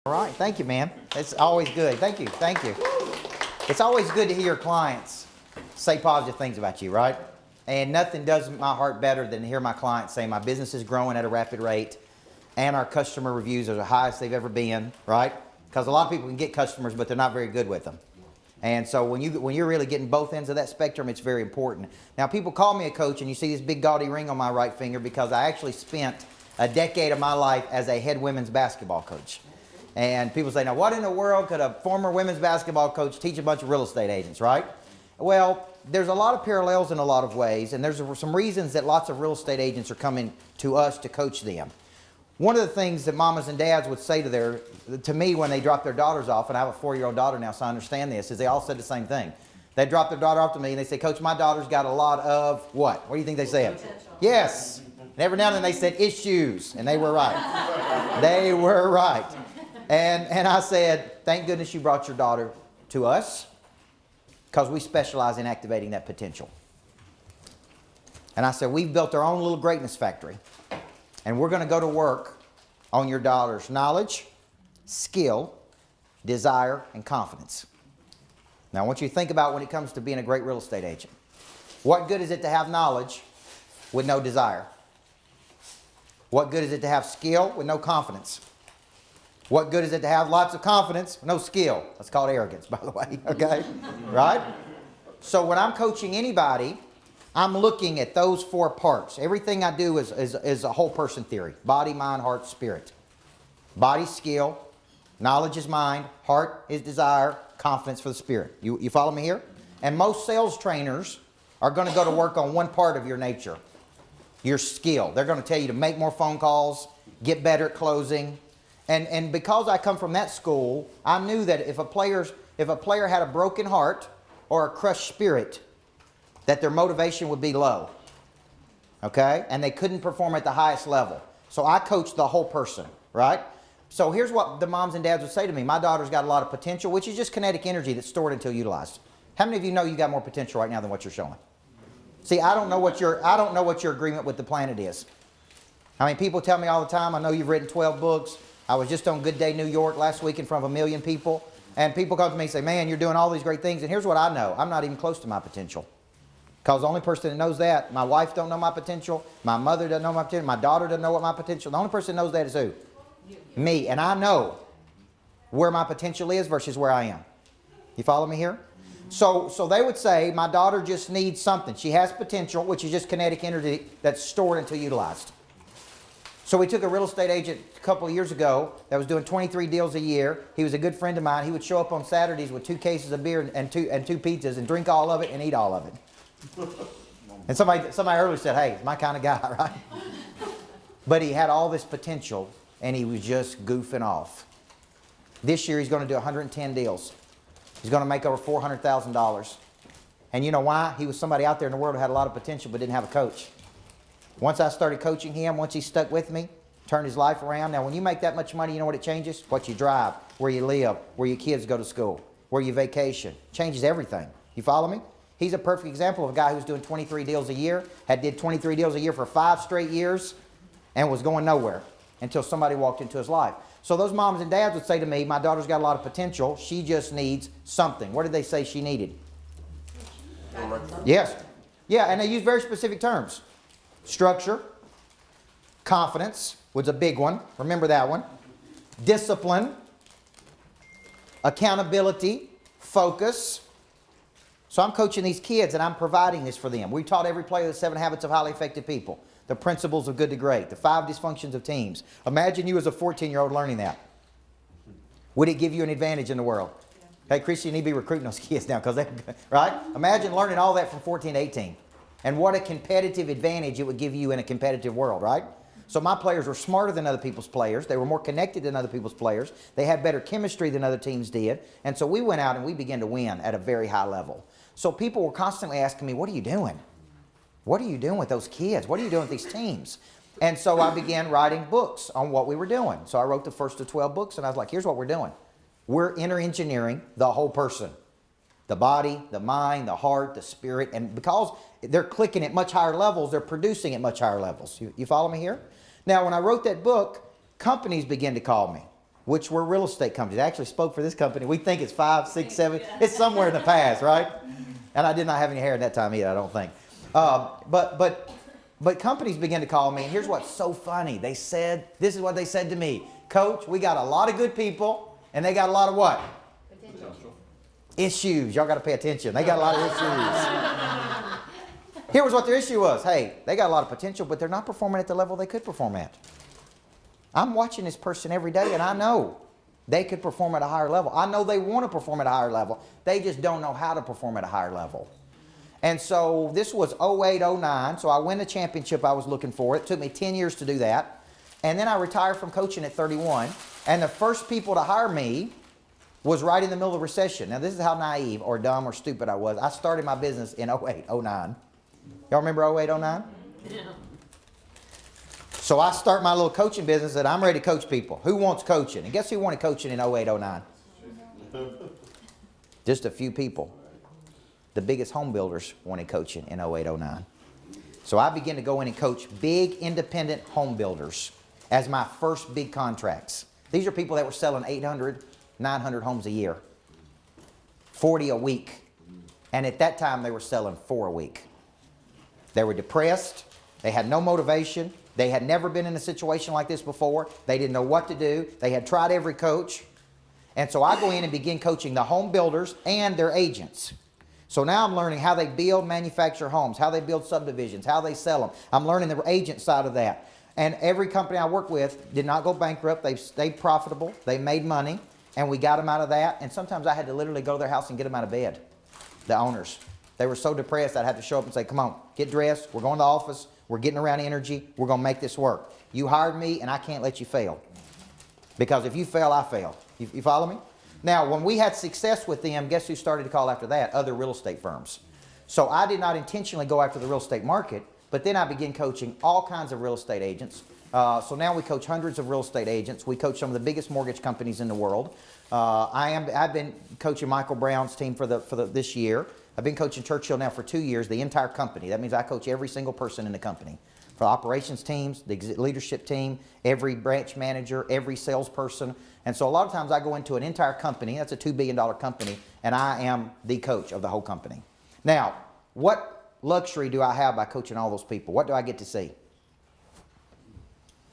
All right, thank you, man. It's always good. Thank you, thank you. It's always good to hear your clients say positive things about you, right? And nothing does my heart better than to hear my clients say my business is growing at a rapid rate and our customer reviews are the highest they've ever been, right? Because a lot of people can get customers, but they're not very good with them. And so when you're really getting both ends of that spectrum, it's very important. Now, people call me a coach, and you see this big gaudy ring on my right finger because I actually spent a decade of my life as a head women's basketball coach. And people say, now what in the world could a former women's basketball coach teach a bunch of real estate agents, right? Well, there's a lot of parallels in a lot of ways, and there's some reasons that lots of real estate agents are coming to us to coach them. One of the things that mamas and dads would say to me when they drop their daughters off, and I have a 4-year-old daughter now, so I understand this, is they all said the same thing. They drop their daughter off to me and they say, Coach, my daughter's got a lot of what? What do you think they said? Potential. Yes. And every now and then they said issues, and they were right. They were right. And I said, thank goodness you brought your daughter to us, because we specialize in activating that potential. And I said, we've built our own little greatness factory, and we're going to go to work on your daughter's knowledge, skill, desire, and confidence. Now I want you to think about when it comes to being a great real estate agent. What good is it to have knowledge with no desire? What good is it to have skill with no confidence? What good is it to have lots of confidence with no skill? That's called arrogance, by the way, okay? Right? So when I'm coaching anybody, I'm looking at those 4 parts. Everything I do is a whole person theory. Body, mind, heart, spirit. Body, skill. Knowledge is mind. Heart is desire. Confidence for the spirit. You follow me here? And most sales trainers are going to go to work on one part of your nature. Your skill. They're going to tell you to make more phone calls, get better at closing. And because I come from that school, I knew that if a player had a broken heart or a crushed spirit, that their motivation would be low. Okay? And they couldn't perform at the highest level. So I coached the whole person, right? So here's what the moms and dads would say to me. My daughter's got a lot of potential, which is just kinetic energy that's stored until utilized. How many of you know you got more potential right now than what you're showing? See, I don't know what your agreement with the planet is. I mean, people tell me all the time, I know you've written 12 books. I was just on Good Day New York last week in front of 1 million people. And people come to me and say, man, you're doing all these great things. And here's what I know. I'm not even close to my potential. Because the only person that knows that, my wife don't know my potential. My mother doesn't know my potential. My daughter doesn't know what my potential. The only person that knows that is who? Me. And I know where my potential is versus where I am. You follow me here? So they would say, my daughter just needs something. She has potential, which is just kinetic energy that's stored until utilized. So we took a real estate agent a couple of years ago that was doing 23 deals a year. He was a good friend of mine. He would show up on Saturdays with 2 cases of beer and two pizzas and drink all of it and eat all of it. And somebody earlier said, hey, it's my kind of guy, right? But he had all this potential, and he was just goofing off. This year he's going to do 110 deals. He's going to make over $400,000. And you know why? He was somebody out there in the world who had a lot of potential but didn't have a coach. Once I started coaching him, once he stuck with me, turned his life around. Now, when you make that much money, you know what it changes? What you drive, where you live, where your kids go to school, where you vacation. Changes everything. You follow me? He's a perfect example of a guy who's doing 23 deals a year, did 23 deals a year for 5 straight years, and was going nowhere until somebody walked into his life. So those moms and dads would say to me, my daughter's got a lot of potential. She just needs something. What did they say she needed? Yes. Yeah, and they use very specific terms. Structure, confidence was a big one. Remember that one. Discipline, accountability, focus. So I'm coaching these kids and I'm providing this for them. We taught every player the 7 habits of highly effective people, the principles of good to great, the 5 dysfunctions of teams. Imagine you as a 14-year-old learning that. Would it give you an advantage in the world? Yeah. Hey, Chris, you need to be recruiting those kids now, right? Imagine learning all that from 14 to 18. And what a competitive advantage it would give you in a competitive world, right? So my players were smarter than other people's players. They were more connected than other people's players. They had better chemistry than other teams did. And so we went out and we began to win at a very high level. So people were constantly asking me, what are you doing? What are you doing with those kids? What are you doing with these teams? And so I began writing books on what we were doing. So I wrote the first of 12 books, and I was like, here's what we're doing. We're inner engineering the whole person. The body, the mind, the heart, the spirit. And because they're clicking at much higher levels, they're producing at much higher levels. You follow me here? Now, when I wrote that book, companies began to call me. which were real estate companies. I actually spoke for this company. We think it's 5, 6, 7. It's somewhere in the past, right? And I did not have any hair at that time either, I don't think. But companies began to call me, and here's what's so funny. This is what they said to me. Coach, we got a lot of good people, and they got a lot of what? Potential. Issues. Y'all got to pay attention. They got a lot of issues. Here was what their issue was. Hey, they got a lot of potential, but they're not performing at the level they could perform at. I'm watching this person every day, and I know they could perform at a higher level. I know they want to perform at a higher level. They just don't know how to perform at a higher level. And so this was 08, 09, so I win the championship I was looking for. It took me 10 years to do that. And then I retired from coaching at 31. And the first people to hire me was right in the middle of the recession. Now, this is how naive or dumb or stupid I was. I started my business in 08, 09. Y'all remember 08, 09? Yeah. So I start my little coaching business and I'm ready to coach people. Who wants coaching? And guess who wanted coaching in 08, 09? Just a few people. The biggest home builders wanted coaching in 08, 09. So I began to go in and coach big independent home builders as my first big contracts. These are people that were selling 800, 900 homes a year, 40 a week. And at that time, they were selling 4 a week. They were depressed. They had no motivation. They had never been in a situation like this before. They didn't know what to do. They had tried every coach. And so I go in and begin coaching the home builders and their agents. So now I'm learning how they build, manufacture homes, how they build subdivisions, how they sell them. I'm learning the agent side of that. And every company I work with did not go bankrupt. They stayed profitable. They made money. And we got them out of that. And sometimes I had to literally go to their house and get them out of bed, the owners. They were so depressed I'd have to show up and say, come on, get dressed. We're going to the office. We're getting around energy. We're going to make this work. You hired me and I can't let you fail. Because if you fail, I fail. You follow me? Now, when we had success with them, guess who started to call after that? Other real estate firms. So I did not intentionally go after the real estate market, but then I began coaching all kinds of real estate agents. So now we coach hundreds of real estate agents. We coach some of the biggest mortgage companies in the world. I've been coaching Michael Brown's team for this year. I've been coaching Churchill now for 2 years, the entire company. That means I coach every single person in the company. For operations teams, the leadership team, every branch manager, every salesperson. And so a lot of times I go into an entire company, that's a $2 billion company, and I am the coach of the whole company. Now, what luxury do I have by coaching all those people? What do I get to see?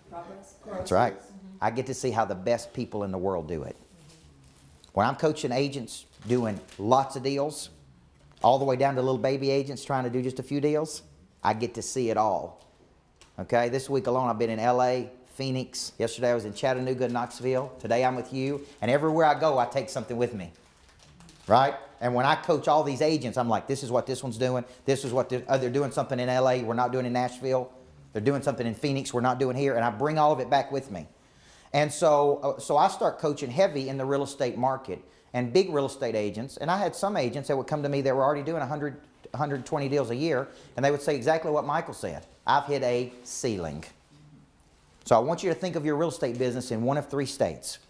Progress. That's right. I get to see how the best people in the world do it. When I'm coaching agents doing lots of deals, all the way down to little baby agents trying to do just a few deals, I get to see it all. Okay, this week alone I've been in LA, Phoenix. Yesterday I was in Chattanooga, Knoxville. Today I'm with you. And everywhere I go, I take something with me. Right? And when I coach all these agents, I'm like, this is what this one's doing. This is what they're doing something in LA. We're not doing in Nashville. They're doing something in Phoenix. We're not doing here. And I bring all of it back with me. And so I start coaching heavy in the real estate market and big real estate agents. And I had some agents that would come to me that were already doing 100, 120 deals a year. And they would say exactly what Michael said. I've hit a ceiling. So I want you to think of your real estate business in one of 3 states.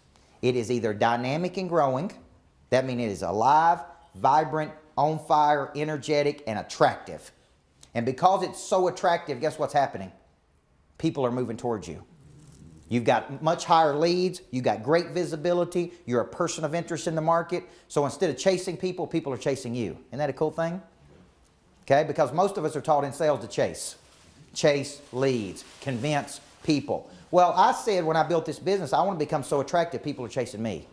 It is either dynamic and growing. That means it is alive, vibrant, on fire, energetic, and attractive. And because it's so attractive, guess what's happening? People are moving towards you. You've got much higher leads. You've got great visibility. You're a person of interest in the market. So instead of chasing people, people are chasing you. Isn't that a cool thing? Okay, because most of us are taught in sales to chase. Chase leads, convince people. Well, I said when I built this business, I want to become so attractive, people are chasing me.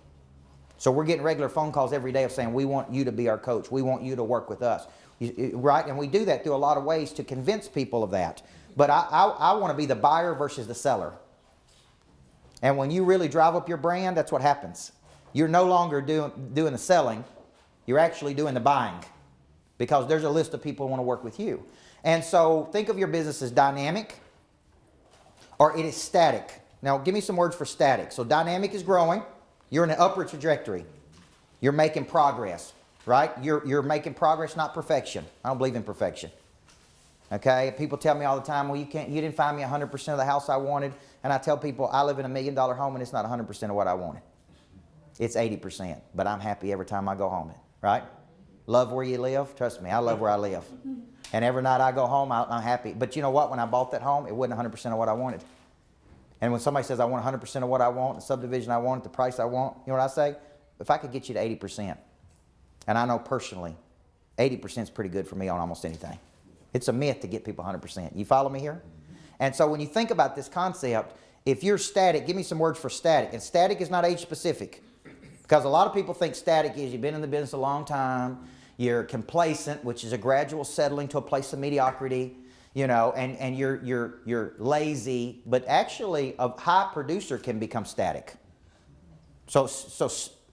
So we're getting regular phone calls every day of saying, we want you to be our coach. We want you to work with us. Right? And we do that through a lot of ways to convince people of that. But I want to be the buyer versus the seller. And when you really drive up your brand, that's what happens. You're no longer doing the selling. You're actually doing the buying. Because there's a list of people who want to work with you. And so think of your business as dynamic or it is static. Now give me some words for static. So dynamic is growing. You're in an upward trajectory. You're making progress, right? You're making progress, not perfection. I don't believe in perfection. Okay? People tell me all the time, well, you didn't find me 100% of the house I wanted. And I tell people, I live in $1 million home and it's not 100% of what I wanted. It's 80%, but I'm happy every time I go home, right? Love where you live? Trust me, I love where I live. And every night I go home, I'm happy. But you know what? When I bought that home, it wasn't 100% of what I wanted. And when somebody says, I want 100% of what I want, the subdivision I want, the price I want, you know what I say? If I could get you to 80%, and I know personally, 80% is pretty good for me on almost anything. It's a myth to get people 100%. You follow me here? And so when you think about this concept, if you're static, give me some words for static. And static is not age specific. Because a lot of people think static is you've been in the business a long time, you're complacent, which is a gradual settling to a place of mediocrity, you know, and you're lazy. But actually, a high producer can become static. So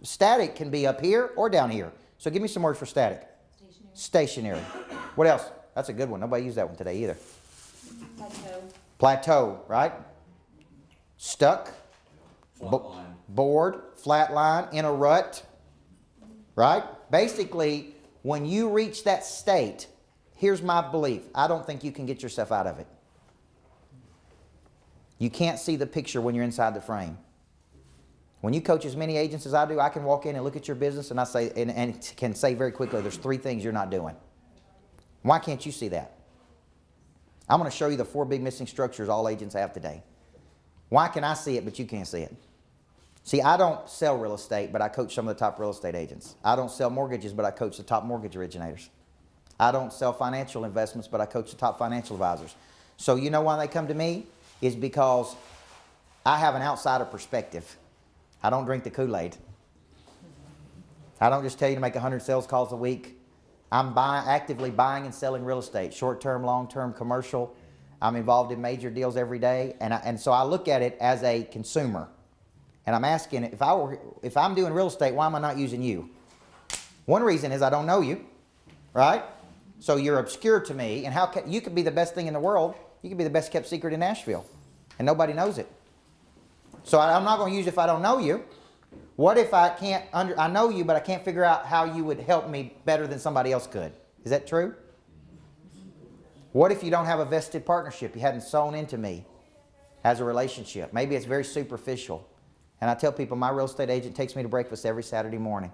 static can be up here or down here. So give me some words for static. Stationary. What else? That's a good one. Nobody used that one today either. Plateau. Plateau, right? Stuck. Bored. Flatline. In a rut. Right? Basically, when you reach that state, here's my belief. I don't think you can get yourself out of it. You can't see the picture when you're inside the frame. When you coach as many agents as I do, I can walk in and look at your business and I say, and can say very quickly, there's 3 things you're not doing. Why can't you see that? I'm going to show you the 4 big missing structures all agents have today. Why can I see it, but you can't see it? See, I don't sell real estate, but I coach some of the top real estate agents. I don't sell mortgages, but I coach the top mortgage originators. I don't sell financial investments, but I coach the top financial advisors. So you know why they come to me? Is because I have an outsider perspective. I don't drink the Kool-Aid. I don't just tell you to make 100 sales calls a week. I'm actively buying and selling real estate, short-term, long-term, commercial. I'm involved in major deals every day, and so I look at it as a consumer. And I'm asking, if I'm doing real estate, why am I not using you? One reason is I don't know you, right? So you're obscure to me, and you could be the best thing in the world. You could be the best kept secret in Nashville, and nobody knows it. So I'm not going to use it if I don't know you. What if I know you, but I can't figure out how you would help me better than somebody else could? Is that true? What if you don't have a vested partnership? You hadn't sown into me as a relationship. Maybe it's very superficial. And I tell people, my real estate agent takes me to breakfast every Saturday morning.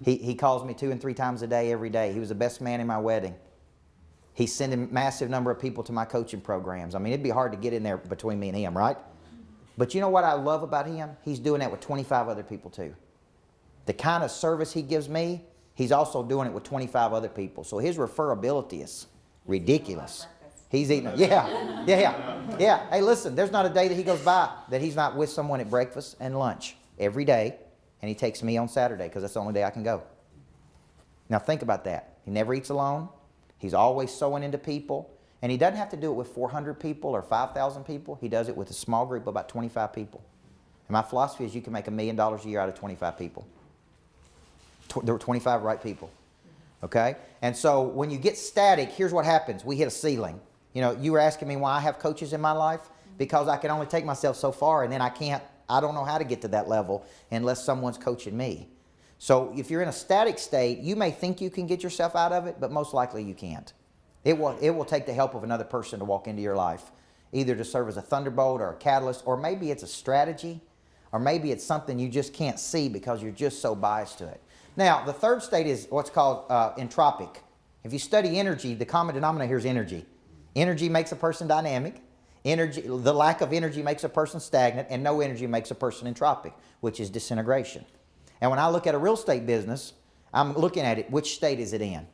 He calls me 2 and 3 times a day, every day. He was the best man in my wedding. He's sending a massive number of people to my coaching programs. I mean, it'd be hard to get in there between me and him, right? But you know what I love about him? He's doing that with 25 other people too. The kind of service he gives me, he's also doing it with 25 other people. So his referability is ridiculous. He's eating it. Yeah. Hey, listen, there's not a day that he goes by that he's not with someone at breakfast and lunch every day. And he takes me on Saturday because that's the only day I can go. Now think about that. He never eats alone. He's always sowing into people. And he doesn't have to do it with 400 people or 5,000 people. He does it with a small group of about 25 people. And my philosophy is you can make $1 million a year out of 25 people. There were 25 right people. Okay? And so when you get static, here's what happens. We hit a ceiling. You know, you were asking me why I have coaches in my life. Because I can only take myself so far, and then I don't know how to get to that level unless someone's coaching me. So if you're in a static state, you may think you can get yourself out of it, but most likely you can't. It will take the help of another person to walk into your life, either to serve as a thunderbolt or a catalyst, or maybe it's a strategy, or maybe it's something you just can't see because you're just so biased to it. Now, the third state is what's called entropic. If you study energy, the common denominator here is energy. Energy makes a person dynamic. The lack of energy makes a person stagnant, and no energy makes a person entropic, which is disintegration. And when I look at a real estate business, I'm looking at it, which state is it in?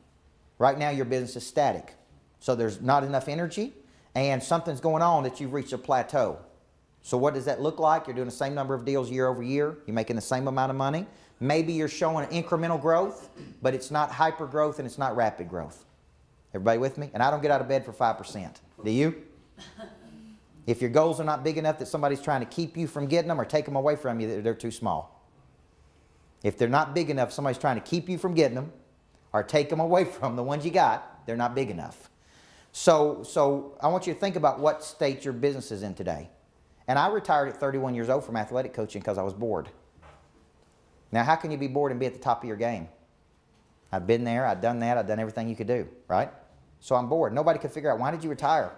Right now, your business is static. So there's not enough energy, and something's going on that you've reached a plateau. So what does that look like? You're doing the same number of deals year over year. You're making the same amount of money. Maybe you're showing incremental growth, but it's not hyper growth and it's not rapid growth. Everybody with me? And I don't get out of bed for 5%. Do you? If your goals are not big enough that somebody's trying to keep you from getting them or take them away from you, they're too small. If they're not big enough, somebody's trying to keep you from getting them or take them away from the ones you got, they're not big enough. So I want you to think about what state your business is in today. And I retired at 31 years old from athletic coaching because I was bored. Now, how can you be bored and be at the top of your game? I've been there, I've done that, I've done everything you could do, right? So I'm bored. Nobody could figure out, why did you retire?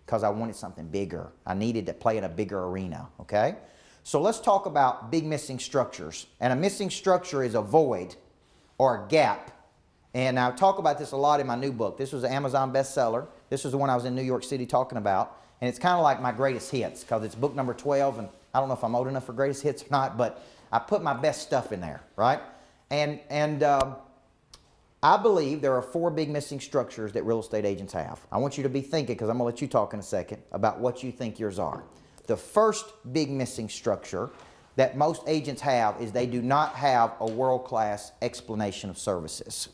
Because I wanted something bigger. I needed to play in a bigger arena, okay? So let's talk about big missing structures. And a missing structure is a void or a gap. And I talk about this a lot in my new book. This was an Amazon bestseller. This was the one I was in New York City talking about. And it's kind of like my greatest hits because it's book number 12, and I don't know if I'm old enough for greatest hits or not, but I put my best stuff in there, right? And I believe there are 4 big missing structures that real estate agents have. I want you to be thinking, because I'm going to let you talk in a second, about what you think yours are. The first big missing structure that most agents have is they do not have a world-class explanation of services.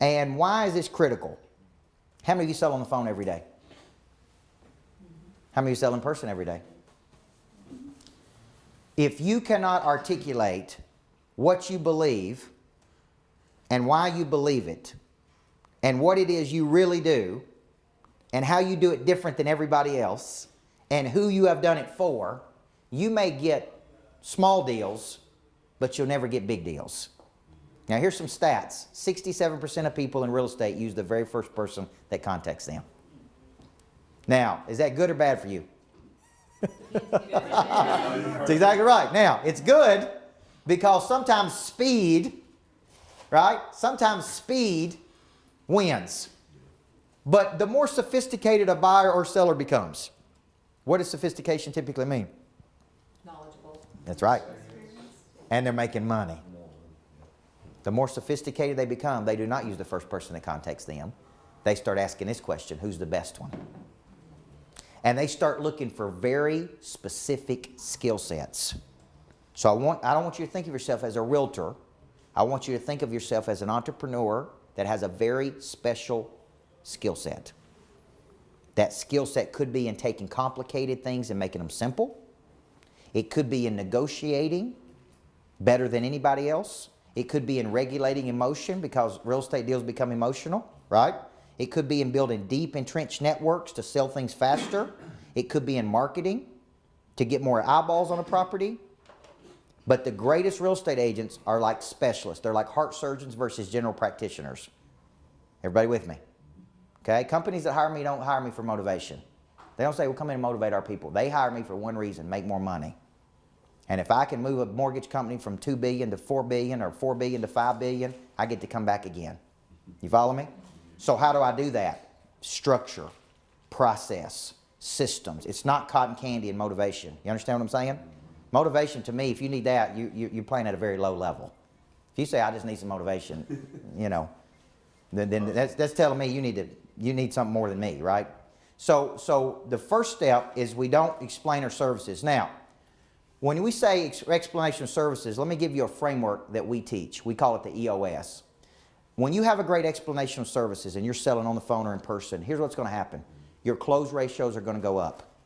And why is this critical? How many of you sell on the phone every day? How many of you sell in person every day? If you cannot articulate what you believe and why you believe it and what it is you really do and how you do it different than everybody else and who you have done it for, you may get small deals, but you'll never get big deals. Now here's some stats. 67% of people in real estate use the very first person that contacts them. Now, is that good or bad for you? That's exactly right. Now, it's good because sometimes speed, right? Sometimes speed wins. But the more sophisticated a buyer or seller becomes, what does sophistication typically mean? Knowledgeable. That's right. And they're making money. The more sophisticated they become, they do not use the first person that contacts them. They start asking this question, who's the best one? And they start looking for very specific skill sets. So I don't want you to think of yourself as a realtor. I want you to think of yourself as an entrepreneur that has a very special skill set. That skill set could be in taking complicated things and making them simple. It could be in negotiating better than anybody else. It could be in regulating emotion because real estate deals become emotional, right? It could be in building deep entrenched networks to sell things faster. It could be in marketing to get more eyeballs on a property. But the greatest real estate agents are like specialists. They're like heart surgeons versus general practitioners. Everybody with me? Okay? Companies that hire me don't hire me for motivation. They don't say, well, come in and motivate our people. They hire me for one reason, make more money. And if I can move a mortgage company from $2 billion to $4 billion or $4 billion to $5 billion, I get to come back again. You follow me? So how do I do that? Structure, process, systems. It's not cotton candy and motivation. You understand what I'm saying? Motivation to me, if you need that, you're playing at a very low level. If you say, I just need some motivation, you know, then that's telling me you need something more than me, right? So the first step is we don't explain our services. Now, when we say explanation of services, let me give you a framework that we teach. We call it the EOS. When you have a great explanation of services and you're selling on the phone or in person, here's what's going to happen. Your close ratios are going to go up.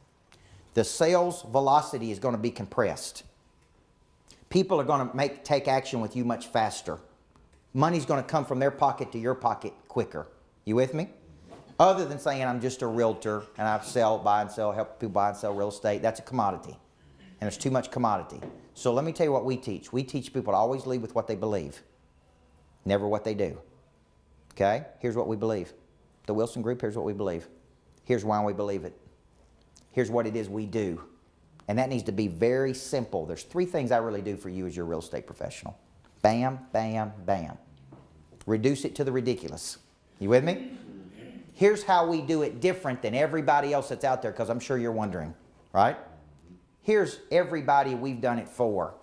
The sales velocity is going to be compressed. People are going to take action with you much faster. Money's going to come from their pocket to your pocket quicker. You with me? Other than saying I'm just a realtor and I buy and sell, help people buy and sell real estate, that's a commodity. And there's too much commodity. So let me tell you what we teach. We teach people to always lead with what they believe, never what they do. Okay? Here's what we believe. The Wilson Group, here's what we believe. Here's why we believe it. Here's what it is we do. And that needs to be very simple. There's 3 things I really do for you as your real estate professional. Bam, bam, bam. Reduce it to the ridiculous. You with me? Here's how we do it different than everybody else that's out there, because I'm sure you're wondering, right? Here's everybody we've done it for,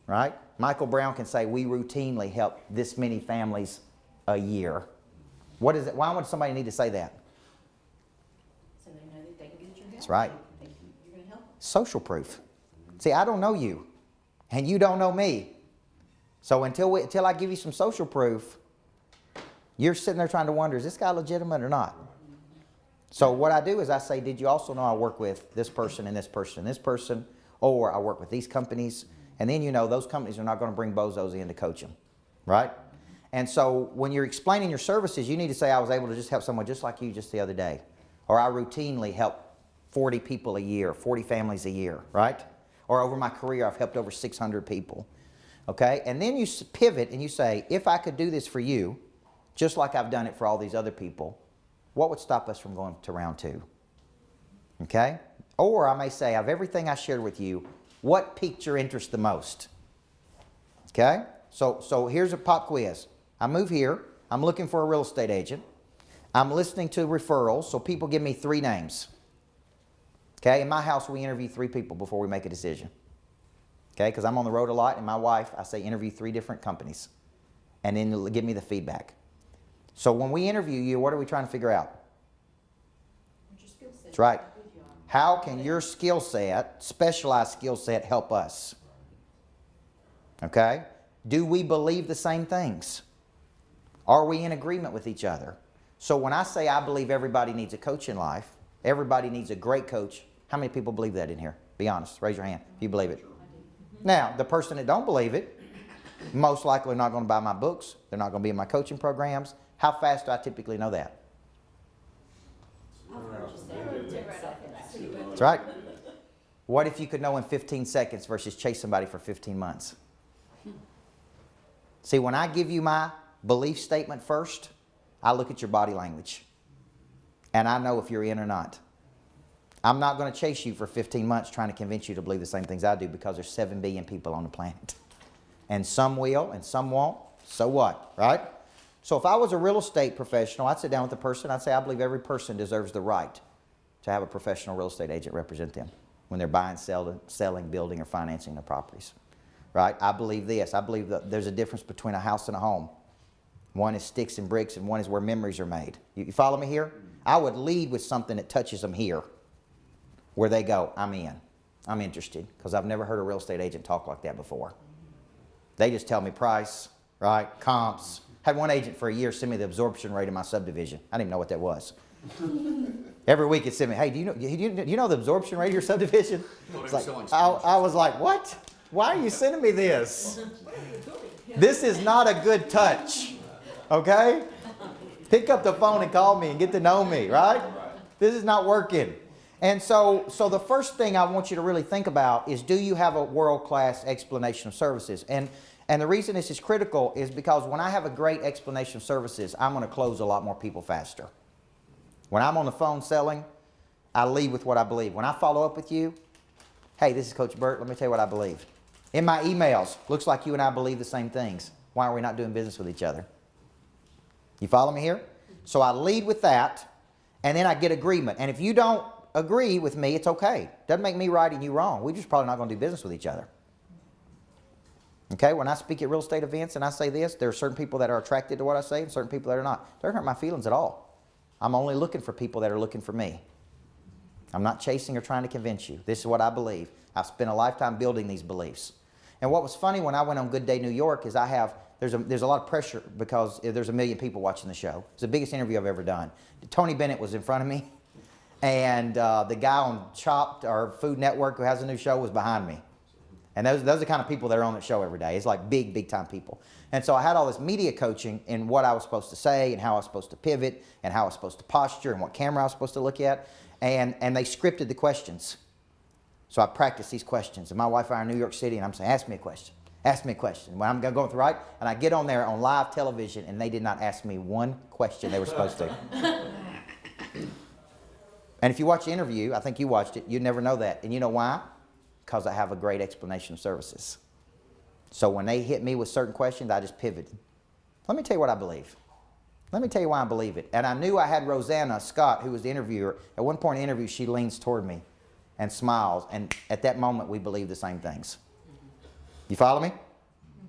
right? Michael Brown can say we routinely help this many families a year. What is it? Why would somebody need to say that? So they know that they can get your help. That's right. You're going to help. Social proof. See, I don't know you, and you don't know me. So until I give you some social proof, you're sitting there trying to wonder, is this guy legitimate or not? So what I do is I say, did you also know I work with this person and this person and this person, or I work with these companies? And then you know those companies are not going to bring bozos in to coach them, right? And so when you're explaining your services, you need to say, I was able to just help someone just like you just the other day. Or I routinely help 40 people a year, 40 families a year, right? Or over my career, I've helped over 600 people, okay? And then you pivot and you say, if I could do this for you, just like I've done it for all these other people, what would stop us from going to round 2? Okay? Or I may say, of everything I shared with you, what piqued your interest the most? Okay? So here's a pop quiz. I move here. I'm looking for a real estate agent. I'm listening to referrals, so people give me 3 names. Okay, in my house, we interview 3 people before we make a decision. Okay, because I'm on the road a lot, and my wife, I say interview 3 different companies, and then you'll give me the feedback. So when we interview you, what are we trying to figure out? What's your skill set? That's right. How good you are. How can your skill set, specialized skill set, help us? Okay? Do we believe the same things? Are we in agreement with each other? So when I say I believe everybody needs a coach in life, everybody needs a great coach, how many people believe that in here? Be honest. Raise your hand if you believe it. Now, the person that don't believe it, most likely not going to buy my books. They're not going to be in my coaching programs. How fast do I typically know that? That's right. What if you could know in 15 seconds versus chase somebody for 15 months? See, when I give you my belief statement first, I look at your body language. And I know if you're in or not. I'm not going to chase you for 15 months trying to convince you to believe the same things I do, because there's 7 billion people on the planet. And some will and some won't. So what, right? So if I was a real estate professional, I'd sit down with the person. I'd say, I believe every person deserves the right to have a professional real estate agent represent them when they're buying, selling, building, or financing their properties. Right? I believe this. I believe that there's a difference between a house and a home. One is sticks and bricks, and one is where memories are made. You follow me here? I would lead with something that touches them here, where they go, I'm in. I'm interested, because I've never heard a real estate agent talk like that before. They just tell me price, right? Comps. Had one agent for a year send me the absorption rate of my subdivision. I didn't even know what that was. Every week it sent me, hey, do you know the absorption rate of your subdivision? It's like, I was like, what? Why are you sending me this? This is not a good touch, okay? Pick up the phone and call me and get to know me, right? This is not working. And so the first thing I want you to really think about is, do you have a world-class explanation of services? And the reason this is critical is because when I have a great explanation of services, I'm going to close a lot more people faster. When I'm on the phone selling, I lead with what I believe. When I follow up with you, hey, this is Coach Burt. Let me tell you what I believe. In my emails, looks like you and I believe the same things. Why are we not doing business with each other? You follow me here? So I lead with that, and then I get agreement. And if you don't agree with me, it's okay. Doesn't make me right and you wrong. We're just probably not going to do business with each other. Okay, when I speak at real estate events and I say this, there are certain people that are attracted to what I say and certain people that are not. It doesn't hurt my feelings at all. I'm only looking for people that are looking for me. I'm not chasing or trying to convince you. This is what I believe. I've spent a lifetime building these beliefs. And what was funny when I went on Good Day New York is there's a lot of pressure because there's 1 million people watching the show. It's the biggest interview I've ever done. Tony Bennett was in front of me, and the guy on Chopped or Food Network who has a new show was behind me. And those are the kind of people that are on that show every day. It's like big time people. And so I had all this media coaching in what I was supposed to say and how I was supposed to pivot and how I was supposed to posture and what camera I was supposed to look at. And they scripted the questions. So I practiced these questions. And my wife and I are in New York City, and I'm saying, ask me a question. Ask me a question. When I'm going through, right? And I get on there on live television, and they did not ask me one question they were supposed to. And if you watch the interview, I think you watched it, you'd never know that. And you know why? Because I have a great explanation of services. So when they hit me with certain questions, I just pivoted. Let me tell you what I believe. Let me tell you why I believe it. And I knew I had Rosanna Scott, who was the interviewer. At one point in the interview, she leans toward me and smiles. And at that moment, we believe the same things. You follow me?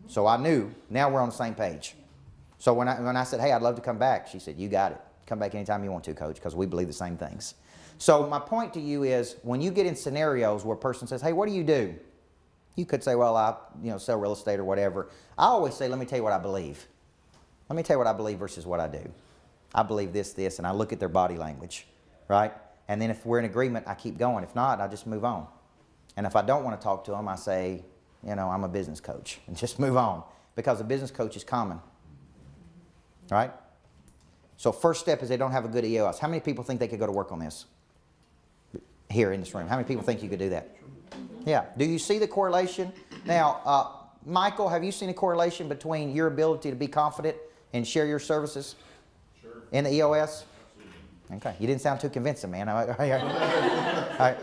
So I knew, now we're on the same page. So when I said, hey, I'd love to come back, she said, you got it. Come back anytime you want to, Coach, because we believe the same things. So my point to you is, when you get in scenarios where a person says, hey, what do you do? You could say, well, I sell real estate or whatever. I always say, let me tell you what I believe. Let me tell you what I believe versus what I do. I believe this, and I look at their body language, right? And then if we're in agreement, I keep going. If not, I just move on. And if I don't want to talk to them, I say, I'm a business coach, and just move on, because a business coach is common, right? So first step is they don't have a good EOS. How many people think they could go to work on this here in this room? How many people think you could do that? Yeah. Do you see the correlation? Now, Michael, have you seen a correlation between your ability to be confident and share your services in the EOS? Okay. You didn't sound too convincing, man. All right.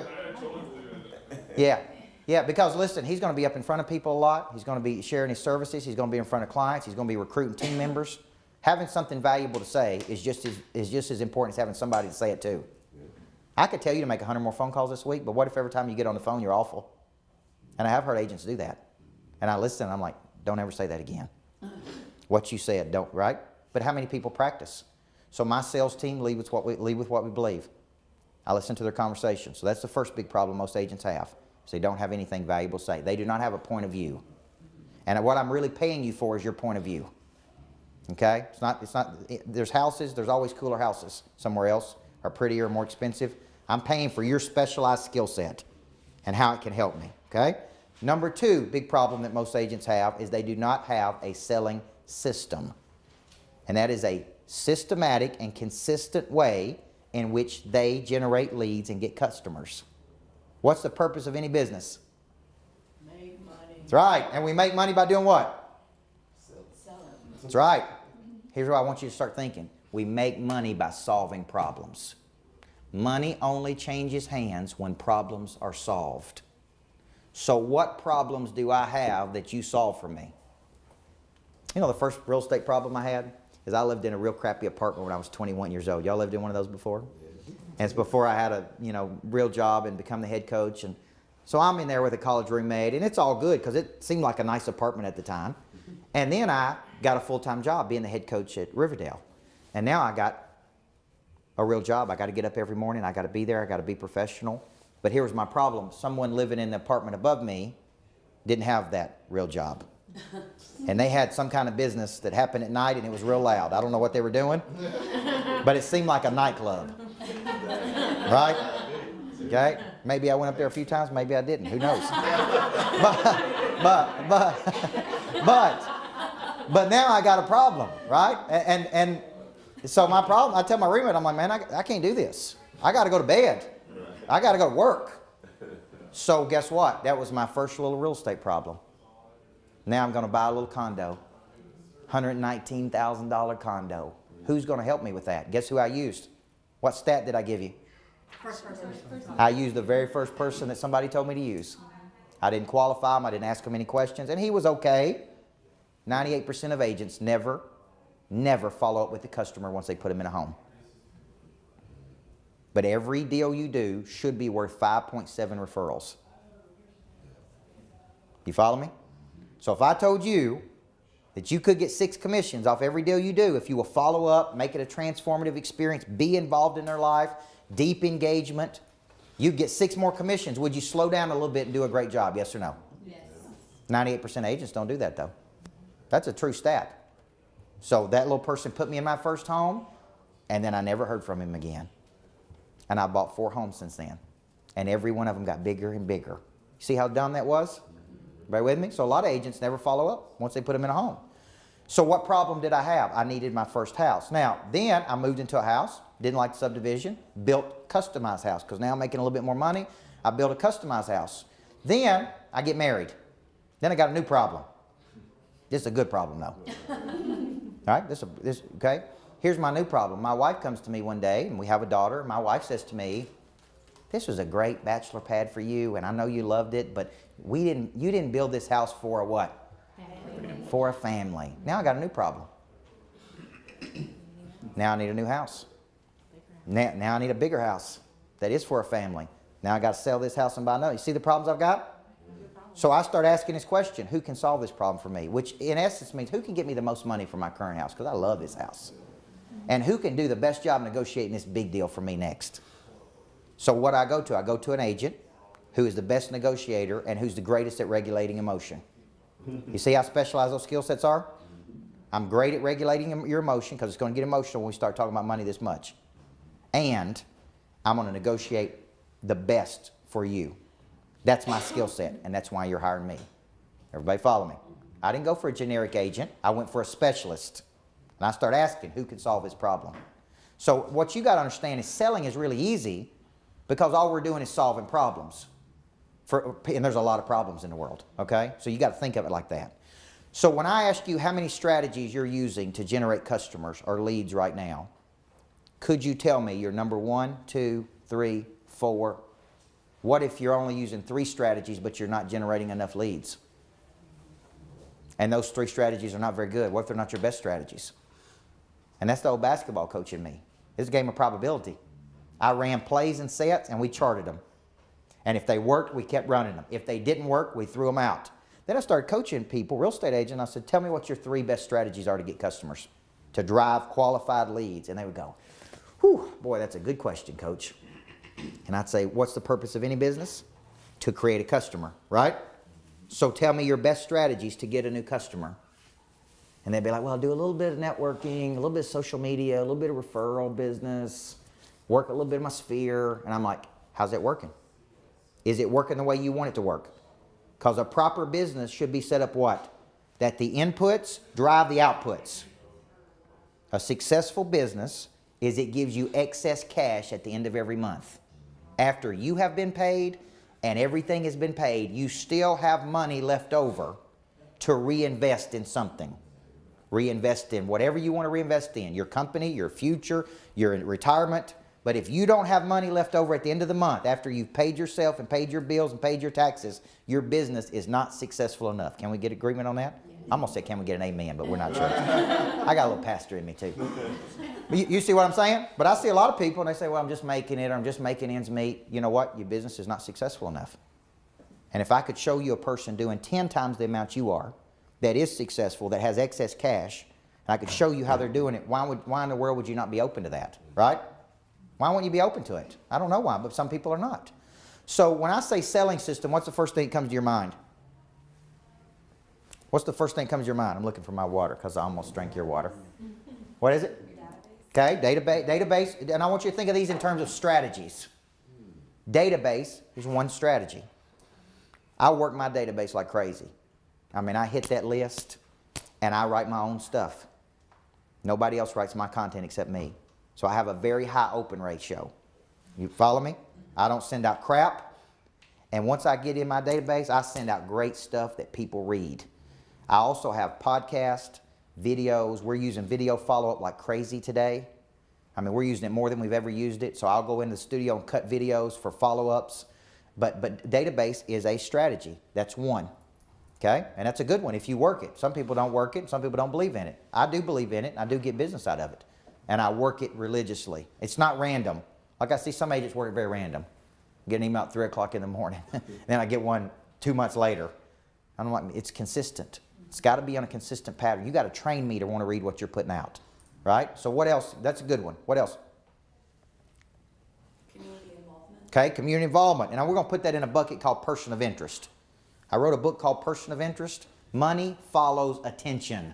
Yeah, because listen, he's going to be up in front of people a lot. He's going to be sharing his services. He's going to be in front of clients. He's going to be recruiting team members. Having something valuable to say is just as important as having somebody to say it to. I could tell you to make 100 more phone calls this week, but what if every time you get on the phone, you're awful? And I have heard agents do that. And I listen, and I'm like, don't ever say that again. What you said, don't, right? But how many people practice? So my sales team lead with what we believe. I listen to their conversation. So that's the first big problem most agents have. So they don't have anything valuable to say. They do not have a point of view. And what I'm really paying you for is your point of view. Okay? There's houses, there's always cooler houses somewhere else, or prettier, more expensive. I'm paying for your specialized skill set and how it can help me. Okay? Number two big problem that most agents have is they do not have a selling system. And that is a systematic and consistent way in which they generate leads and get customers. What's the purpose of any business? Make money. That's right. And we make money by doing what? Selling. That's right. Here's what I want you to start thinking. We make money by solving problems. Money only changes hands when problems are solved. So what problems do I have that you solve for me? You know, the first real estate problem I had is I lived in a real crappy apartment when I was 21 years old. Y'all lived in one of those before? And it's before I had a, real job and become the head coach. And so I'm in there with a college roommate, and it's all good because it seemed like a nice apartment at the time. And then I got a full-time job being the head coach at Riverdale. And now I got a real job. I got to get up every morning. I got to be there. I got to be professional. But here was my problem. Someone living in the apartment above me didn't have that real job. And they had some kind of business that happened at night, and it was real loud. I don't know what they were doing, but it seemed like a nightclub. Right? Okay? Maybe I went up there a few times. Maybe I didn't. Who knows? But now I got a problem, right? And so my problem, I tell my roommate, I'm like, man, I can't do this. I got to go to bed. I got to go to work. So guess what? That was my first little real estate problem. Now I'm going to buy a little condo. $119,000 condo. Who's going to help me with that? Guess who I used? What stat did I give you? First person. I used the very first person that somebody told me to use. I didn't qualify him. I didn't ask him any questions. And he was okay. 98% of agents never follow up with the customer once they put him in a home. But every deal you do should be worth 5.7 referrals. You follow me? So if I told you that you could get 6 commissions off every deal you do if you will follow up, make it a transformative experience, be involved in their life, deep engagement, you'd get 6 more commissions. Would you slow down a little bit and do a great job? Yes or no? Yes. 98% of agents don't do that though. That's a true stat. So that little person put me in my first home, and then I never heard from him again. And I bought 4 homes since then. And every one of them got bigger and bigger. See how dumb that was? Everybody with me? So a lot of agents never follow up once they put them in a home. So what problem did I have? I needed my first house. Now, then I moved into a house, didn't like the subdivision, built customized house, because now I'm making a little bit more money. I built a customized house. Then I get married. Then I got a new problem. This is a good problem though. All right, okay? Here's my new problem. My wife comes to me one day, and we have a daughter. My wife says to me, this was a great bachelor pad for you, and I know you loved it, but you didn't build this house for a what? Family. For a family. Now I got a new problem. Now I need a new house. Now I need a bigger house that is for a family. Now I got to sell this house and buy another. You see the problems I've got? So I start asking this question, who can solve this problem for me? Which in essence means who can get me the most money for my current house? Because I love this house. And who can do the best job negotiating this big deal for me next? So what I go to an agent who is the best negotiator and who's the greatest at regulating emotion. You see how specialized those skill sets are? I'm great at regulating your emotion because it's going to get emotional when we start talking about money this much. And I'm going to negotiate the best for you. That's my skill set, and that's why you're hiring me. Everybody follow me? I didn't go for a generic agent. I went for a specialist. And I start asking, who can solve this problem? So what you got to understand is selling is really easy because all we're doing is solving problems. And there's a lot of problems in the world, okay? So you got to think of it like that. So when I ask you how many strategies you're using to generate customers or leads right now, could you tell me your number 1, 2, 3, 4? What if you're only using 3 strategies but you're not generating enough leads? And those 3 strategies are not very good. What if they're not your best strategies? And that's the old basketball coach in me. It's a game of probability. I ran plays and sets, and we charted them. And if they worked, we kept running them. If they didn't work, we threw them out. Then I started coaching people, real estate agents. I said, tell me what your 3 best strategies are to get customers, to drive qualified leads. And they would go, whew, boy, that's a good question, Coach. And I'd say, what's the purpose of any business? To create a customer, right? So tell me your best strategies to get a new customer. And they'd be like, well, I'll do a little bit of networking, a little bit of social media, a little bit of referral business, work a little bit of my sphere. And I'm like, how's it working? Is it working the way you want it to work? Because a proper business should be set up what? That the inputs drive the outputs. A successful business is it gives you excess cash at the end of every month. After you have been paid and everything has been paid, you still have money left over to reinvest in something. Reinvest in whatever you want to reinvest in. Your company, your future, your retirement. But if you don't have money left over at the end of the month, after you've paid yourself and paid your bills and paid your taxes, your business is not successful enough. Can we get agreement on that? I'm going to say, can we get an amen, but we're not sure. I got a little pastor in me too. But you see what I'm saying? But I see a lot of people and they say, well, I'm just making it, or I'm just making ends meet. You know what? Your business is not successful enough. And if I could show you a person doing 10 times the amount you are, that is successful, that has excess cash, and I could show you how they're doing it, why in the world would you not be open to that, right? Why wouldn't you be open to it? I don't know why, but some people are not. So when I say selling system, what's the first thing that comes to your mind? What's the first thing that comes to your mind? I'm looking for my water because I almost drank your water. What is it? Okay, database. And I want you to think of these in terms of strategies. Database is one strategy. I work my database like crazy. I mean, I hit that list and I write my own stuff. Nobody else writes my content except me. So I have a very high open ratio. You follow me? I don't send out crap. And once I get in my database, I send out great stuff that people read. I also have podcasts, videos. We're using video follow-up like crazy today. I mean, we're using it more than we've ever used it. So I'll go into the studio and cut videos for follow-ups. But database is a strategy. That's one. Okay? And that's a good one if you work it. Some people don't work it. Some people don't believe in it. I do believe in it. I do get business out of it. And I work it religiously. It's not random. Like I see some agents work it very random. Get an email at 3 o'clock in the morning. Then I get one 2 months later. I'm like, it's consistent. It's got to be on a consistent pattern. You got to train me to want to read what you're putting out. Right? So what else? That's a good one. What else? Community involvement. Okay, community involvement. And we're going to put that in a bucket called person of interest. I wrote a book called Person of Interest. Money follows attention.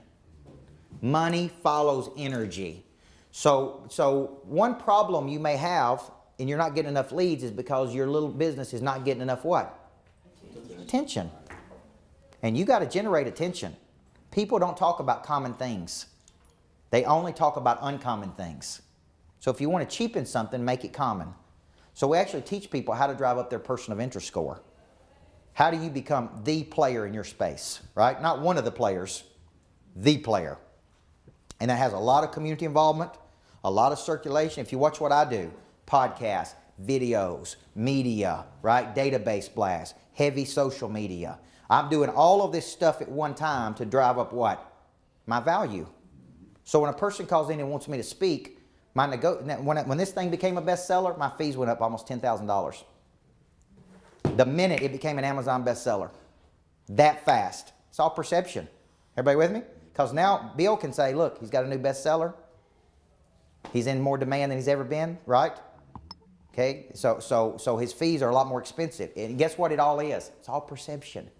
Money follows energy. So one problem you may have and you're not getting enough leads is because your little business is not getting enough what? Attention. And you got to generate attention. People don't talk about common things. They only talk about uncommon things. So if you want to cheapen something, make it common. So we actually teach people how to drive up their person of interest score. How do you become the player in your space, right? Not one of the players, the player. And that has a lot of community involvement, a lot of circulation. If you watch what I do, podcasts, videos, media, right? Database blasts, heavy social media. I'm doing all of this stuff at one time to drive up what? My value. So when a person calls in and wants me to speak, when this thing became a bestseller, my fees went up almost $10,000. The minute it became an Amazon bestseller. That fast. It's all perception. Everybody with me? Because now Bill can say, look, he's got a new bestseller. He's in more demand than he's ever been, right? Okay, so his fees are a lot more expensive. And guess what it all is? It's all perception.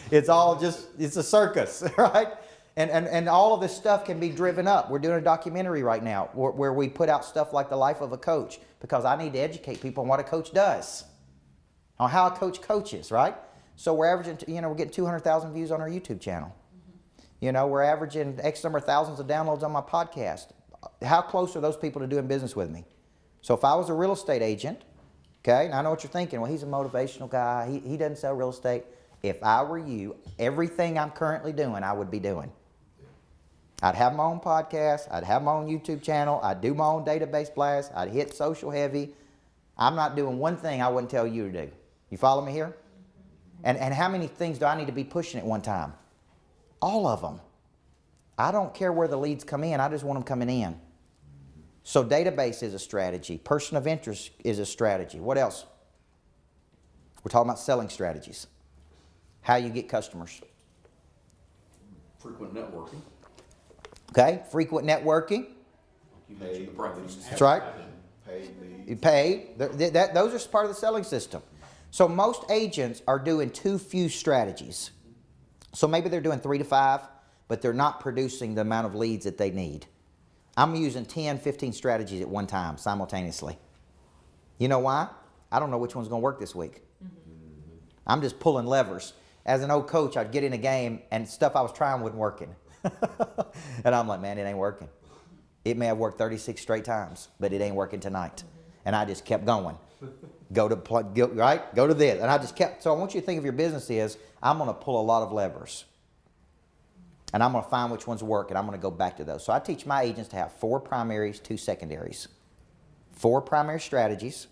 It's all just, it's a circus, right? And all of this stuff can be driven up. We're doing a documentary right now where we put out stuff like the life of a coach, because I need to educate people on what a coach does, on how a coach coaches, right? So we're averaging, we're getting 200,000 views on our YouTube channel. We're averaging X number of thousands of downloads on my podcast. How close are those people to doing business with me? So if I was a real estate agent, okay, and I know what you're thinking, well, he's a motivational guy, he doesn't sell real estate. If I were you, everything I'm currently doing, I would be doing. I'd have my own podcast, I'd have my own YouTube channel, I'd do my own database blast, I'd hit social heavy. I'm not doing one thing I wouldn't tell you to do. You follow me here? And how many things do I need to be pushing at one time? All of them. I don't care where the leads come in, I just want them coming in. So database is a strategy. Person of interest is a strategy. What else? We're talking about selling strategies. How you get customers. Frequent networking. Okay? Frequent networking. You mentioned the breakfast. That's right. Paid leads. You pay. Those are part of the selling system. So most agents are doing too few strategies. So maybe they're doing 3 to 5, but they're not producing the amount of leads that they need. I'm using 10, 15 strategies at one time simultaneously. You know why? I don't know which one's going to work this week. I'm just pulling levers. As an old coach, I'd get in a game and stuff I was trying wasn't working. And I'm like, man, it ain't working. It may have worked 36 straight times, but it ain't working tonight. And I just kept going. Go to this. And I just kept, so I want you to think of your business is, I'm going to pull a lot of levers. And I'm going to find which ones work, and I'm going to go back to those. So I teach my agents to have 4 primaries, 2 secondaries. 4 primary strategies,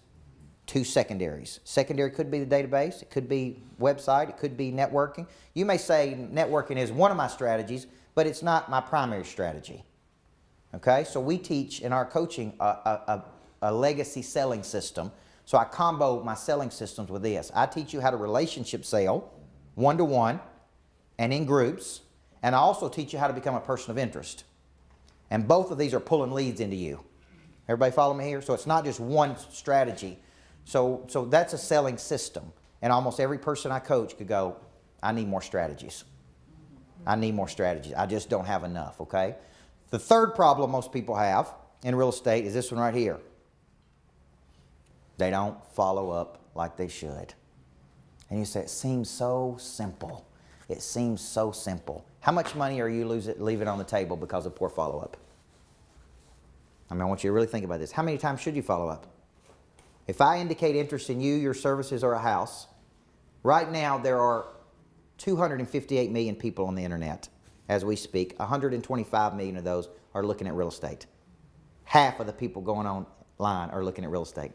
2 secondaries. Secondary could be the database. It could be website. It could be networking. You may say networking is one of my strategies, but it's not my primary strategy. Okay? So we teach in our coaching a legacy selling system. So I combo my selling systems with this. I teach you how to relationship sell, one-to-one, and in groups. And I also teach you how to become a person of interest. And both of these are pulling leads into you. Everybody follow me here? So it's not just one strategy. So that's a selling system. And almost every person I coach could go, I need more strategies. I need more strategies. I just don't have enough, okay? The third problem most people have in real estate is this one right here. They don't follow up like they should. And you say, it seems so simple. It seems so simple. How much money are you leaving on the table because of poor follow-up? I mean, I want you to really think about this. How many times should you follow up? If I indicate interest in you, your services, or a house, right now there are 258 million people on the internet as we speak. 125 million of those are looking at real estate. Half of the people going online are looking at real estate.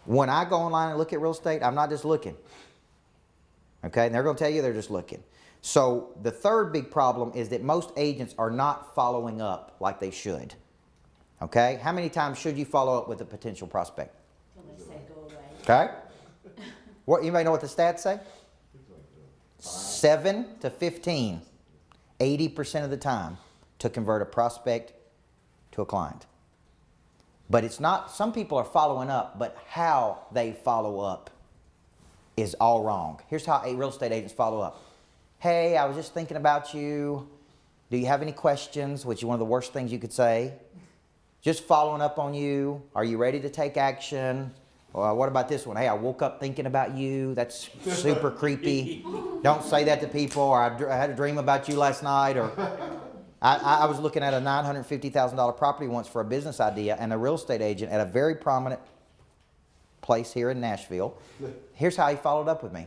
When I go online and look at real estate, I'm not just looking. Okay, and they're going to tell you they're just looking. So the third big problem is that most agents are not following up like they should. Okay, how many times should you follow up with a potential prospect? Till they say go away. Okay, anybody know what the stats say? 7 to 15, 80% of the time to convert a prospect to a client. But it's not, some people are following up, but how they follow up is all wrong. Here's how real estate agents follow up. Hey, I was just thinking about you. Do you have any questions? Which is one of the worst things you could say. Just following up on you. Are you ready to take action? What about this one? Hey, I woke up thinking about you. That's super creepy. Don't say that to people. Or I had a dream about you last night. Or I was looking at a $950,000 property once for a business idea, and a real estate agent at a very prominent place here in Nashville. Here's how he followed up with me.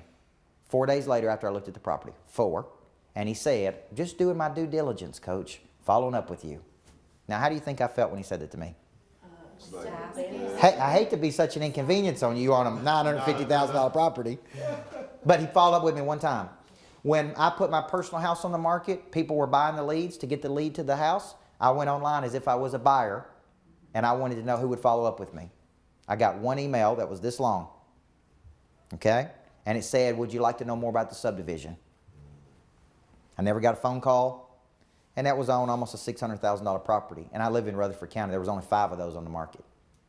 4 days later after I looked at the property. 4. And he said, just doing my due diligence, coach, following up with you. Now, how do you think I felt when he said that to me? Hey, I hate to be such an inconvenience on you on a $950,000 property, but he followed up with me one time. When I put my personal house on the market, people were buying the leads. To get the lead to the house, I went online as if I was a buyer, and I wanted to know who would follow up with me. I got one email that was this long, okay? And it said, would you like to know more about the subdivision? I never got a phone call. And that was on almost a $600,000 property. And I live in Rutherford County. There was only 5 of those on the market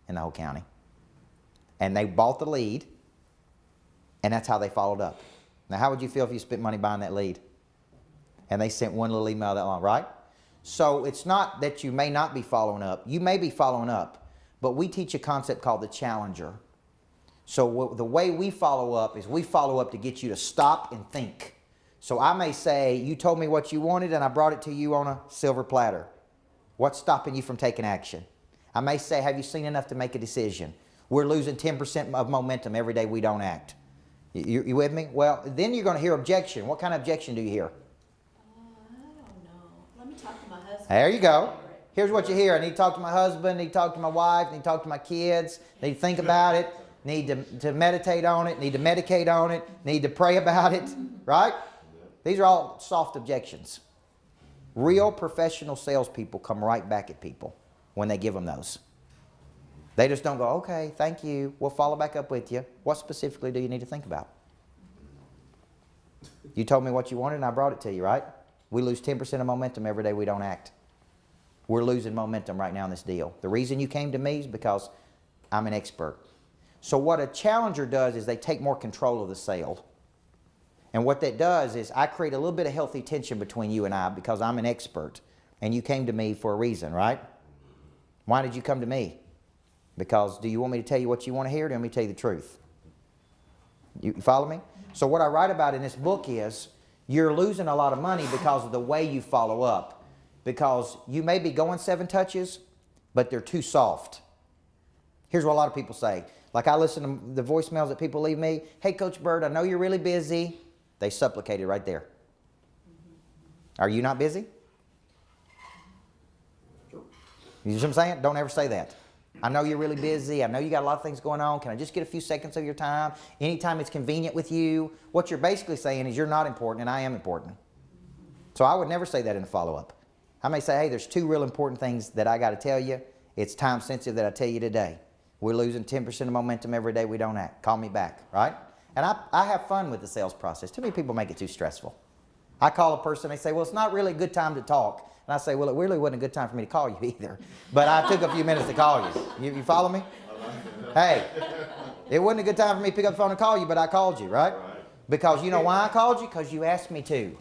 in the whole county. And they bought the lead, and that's how they followed up. Now, how would you feel if you spent money buying that lead? And they sent one little email that long, right? So it's not that you may not be following up. You may be following up, but we teach a concept called the challenger. So the way we follow up is we follow up to get you to stop and think. So I may say, you told me what you wanted and I brought it to you on a silver platter. What's stopping you from taking action? I may say, have you seen enough to make a decision? We're losing 10% of momentum every day we don't act. You with me? Well, then you're going to hear objection. What kind of objection do you hear? I don't know. Let me talk to my husband. There you go. Here's what you hear. I need to talk to my husband, I need to talk to my wife, I need to talk to my kids, I need to think about it, need to meditate on it, need to medicate on it, need to pray about it, right? These are all soft objections. Real professional salespeople come right back at people when they give them those. They just don't go, okay, thank you, we'll follow back up with you. What specifically do you need to think about? You told me what you wanted and I brought it to you, right? We lose 10% of momentum every day we don't act. We're losing momentum right now in this deal. The reason you came to me is because I'm an expert. So what a challenger does is they take more control of the sale. And what that does is I create a little bit of healthy tension between you and I because I'm an expert. And you came to me for a reason, right? Why did you come to me? Because do you want me to tell you what you want to hear or do you want me to tell you the truth? You follow me? So what I write about in this book is you're losing a lot of money because of the way you follow up. Because you may be going 7 touches, but they're too soft. Here's what a lot of people say. Like I listen to the voicemails that people leave me. Hey, Coach Burt, I know you're really busy. They supplicated right there. Are you not busy? You know what I'm saying? Don't ever say that. I know you're really busy. I know you got a lot of things going on. Can I just get a few seconds of your time? Anytime it's convenient with you. What you're basically saying is you're not important and I am important. So I would never say that in a follow-up. I may say, hey, there's 2 real important things that I got to tell you. It's time sensitive that I tell you today. We're losing 10% of momentum every day we don't act. Call me back, right? And I have fun with the sales process. Too many people make it too stressful. I call a person, they say, well, it's not really a good time to talk. And I say, well, it really wasn't a good time for me to call you either. But I took a few minutes to call you. You follow me? Hey, it wasn't a good time for me to pick up the phone and call you, but I called you, right? Because you know why I called you? Because you asked me to.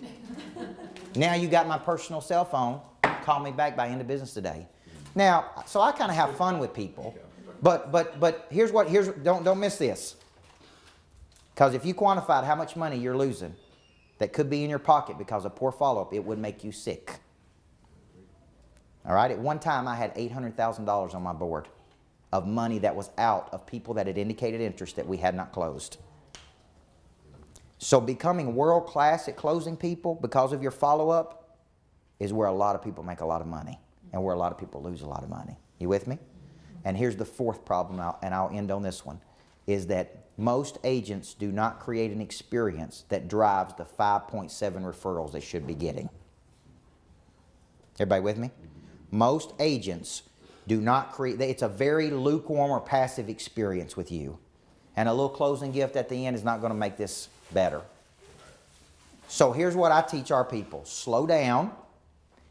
Now you got my personal cell phone. Call me back by end of business today. Now, so I kind of have fun with people. But here's don't miss this. Because if you quantified how much money you're losing that could be in your pocket because of poor follow-up, it would make you sick. All right? At one time, I had $800,000 on my board of money that was out of people that had indicated interest that we had not closed. So becoming world-class at closing people because of your follow-up is where a lot of people make a lot of money and where a lot of people lose a lot of money. You with me? And here's the 4th problem, and I'll end on this one, is that most agents do not create an experience that drives the 5.7 referrals they should be getting. Everybody with me? Most agents do not create, it's a very lukewarm or passive experience with you. And a little closing gift at the end is not going to make this better. So here's what I teach our people. Slow down,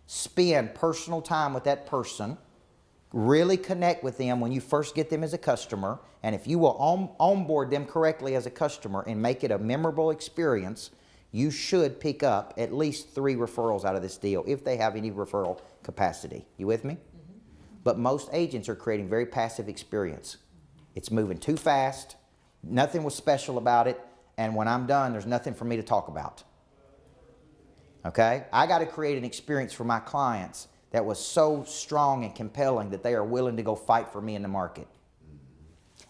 spend personal time with that person, really connect with them when you first get them as a customer, and if you will onboard them correctly as a customer and make it a memorable experience, you should pick up at least 3 referrals out of this deal if they have any referral capacity. You with me? Mm-hmm. But most agents are creating very passive experience. It's moving too fast, nothing was special about it, and when I'm done, there's nothing for me to talk about. Okay? I got to create an experience for my clients that was so strong and compelling that they are willing to go fight for me in the market.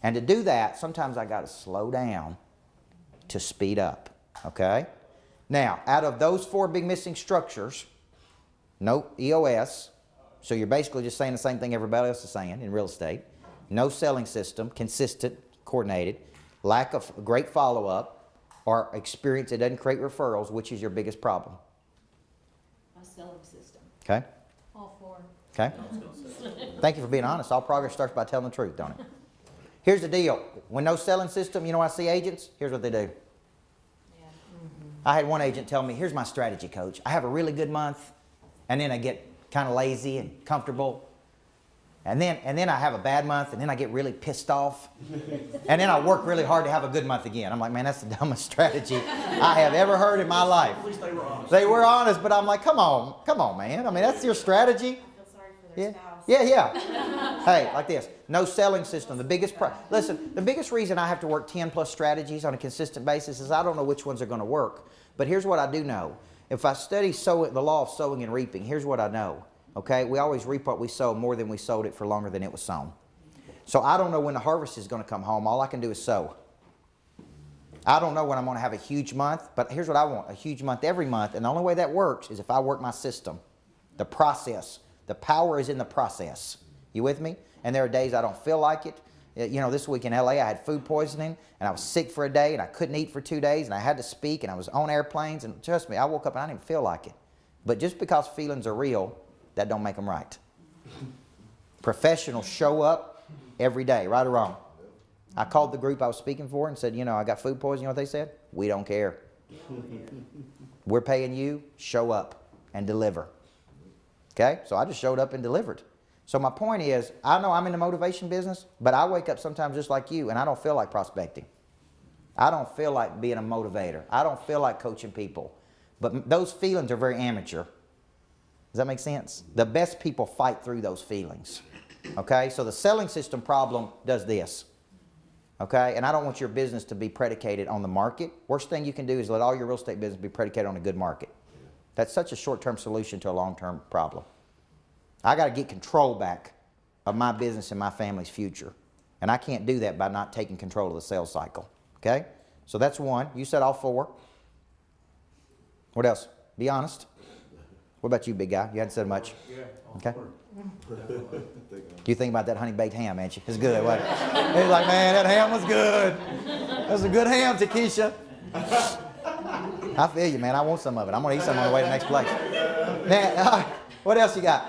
And to do that, sometimes I got to slow down to speed up. Okay? Now, out of those 4 big missing structures, no EOS, so you're basically just saying the same thing everybody else is saying in real estate. No selling system, consistent, coordinated, lack of great follow-up, or experience that doesn't create referrals, which is your biggest problem? My selling system. Okay? All 4. Okay? Thank you for being honest. All progress starts by telling the truth, don't it? Here's the deal. When no selling system, you know I see agents? Here's what they do. Yeah. Mm-hmm. I had one agent tell me, here's my strategy, coach. I have a really good month, and then I get kind of lazy and comfortable. And then I have a bad month, and then I get really pissed off. And then I work really hard to have a good month again. I'm like, man, that's the dumbest strategy I have ever heard in my life. At least they were honest. They were honest, but I'm like, come on, man. I mean, that's your strategy. I feel sorry for their spouse. Yeah. Hey, like this. No selling system. The biggest reason I have to work 10 plus strategies on a consistent basis is I don't know which ones are going to work. But here's what I do know. If I study the law of sowing and reaping, here's what I know. Okay? We always reap what we sow more than we sowed it for longer than it was sown. So I don't know when the harvest is going to come home. All I can do is sow. I don't know when I'm going to have a huge month, but here's what I want. A huge month every month. And the only way that works is if I work my system. The process. The power is in the process. You with me? And there are days I don't feel like it. You know, this week in LA, I had food poisoning, and I was sick for a day, and I couldn't eat for 2 days, and I had to speak, and I was on airplanes, and trust me, I woke up and I didn't feel like it. But just because feelings are real, that don't make them right. Professionals show up every day, right or wrong. I called the group I was speaking for and said, you know, I got food poisoning. You know what they said? We don't care. We're paying you, show up and deliver. Okay? So I just showed up and delivered. So my point is, I know I'm in the motivation business, but I wake up sometimes just like you, and I don't feel like prospecting. I don't feel like being a motivator. I don't feel like coaching people. But those feelings are very amateur. Does that make sense? The best people fight through those feelings. Okay? So the selling system problem does this. Okay? And I don't want your business to be predicated on the market. Worst thing you can do is let all your real estate business be predicated on a good market. That's such a short-term solution to a long-term problem. I got to get control back of my business and my family's future. And I can't do that by not taking control of the sales cycle. Okay? So that's one. You said all four. What else? Be honest. What about you, big guy? You hadn't said much. Yeah. Okay. You think about that honey baked ham, ain't you? It's good, wasn't it? He's like, man, that ham was good. That was a good ham, Takesha. I feel you, man. I want some of it. I'm going to eat some on the way to the next place. Now, what else you got?